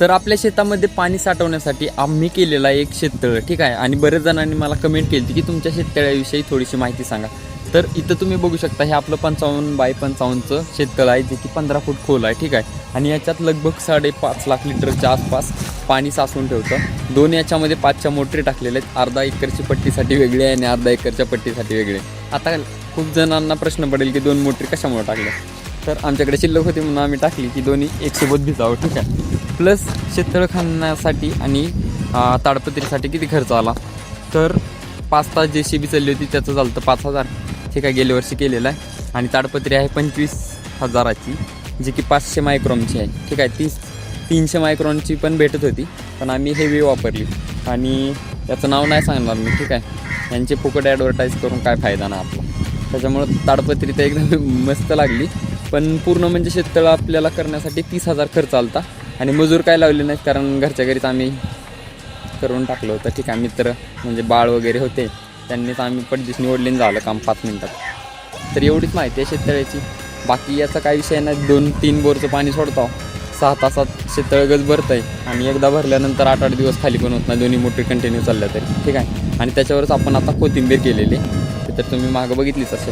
तर आपल्या शेतामध्ये पाणी साठवण्यासाठी आम्ही केलेला एक शेततळ, ठीक आहे. आणि बरेच जणांनी मला कमेंट केली की तुमच्या शेततळ्याविषयी थोडीशी माहिती सांगा. तर इथं तुम्ही बघू शकता, हे आपलं 55x55चं शेततळ आहे, जे की 15 फूट खोल आहे, ठीक आहे. आणि याच्यात लगभग 5.5 लाख लिटरच्या आसपास पाणी साचवून ठेवतं. 2 याच्यामध्ये 5च्या मोटरी टाकलेल्या आहेत. अर्धा एकरची पट्टीसाठी वेगळी आहे आणि अर्धा एकरच्या पट्टीसाठी वेगळे. आता खूप जणांना प्रश्न पडेल की 2 मोटरी कशामुळे टाकल्या. तर आमच्याकडे शिल्लक होती म्हणून आम्ही टाकली की दोन्ही एकसोबत भिजावं, ठीक आहे. प्लस शेततळ खाण्यासाठी आणि ताडपत्रीसाठी किती खर्च आला, तर 5 तास JCB चालली होती, त्याचं झालं तर 5,000, ठीक आहे. गेल्या वर्षी केलेलं आहे. आणि ताडपत्री आहे 25,000ची, जी की 500 मायक्रॉनची आहे, ठीक आहे. 300 मायक्रॉनची पण भेटत होती, पण आम्ही हेवी वापरली. आणि याचं नाव नाही सांगणार मी, ठीक आहे. यांची फुकट ॲडव्हर्टाईज करून काय फायदा नाही आपला. त्याच्यामुळं ताडपत्री तर एकदम मस्त लागली. पण पूर्ण म्हणजे शेततळ आपल्याला करण्यासाठी 30,000 खर्च आला होता. आणि मजूर काय लावले नाहीत, कारण घरच्या घरीच आम्ही करून टाकलं होतं, ठीक आहे. मित्र म्हणजे बाळ वगैरे होते, त्यांनीच आम्ही पटदिश निवडलीन, झालं काम 5 मिनटात. तर एवढीच माहिती आहे शेततळ्याची. बाकी याचा काही विषय नाही. 2-3 बोरचं पाणी सोडतो, 6 तासात शेततळ गज भरतं आहे. आणि एकदा भरल्यानंतर 8-8 दिवस खाली पण होत नाही, दोन्ही मोटरी कंटिन्यू चालल्या तरी, ठीक आहे. आणि त्याच्यावरच आपण आता कोथिंबीर केलेली, तर तुम्ही मागं बघितलीच असेल.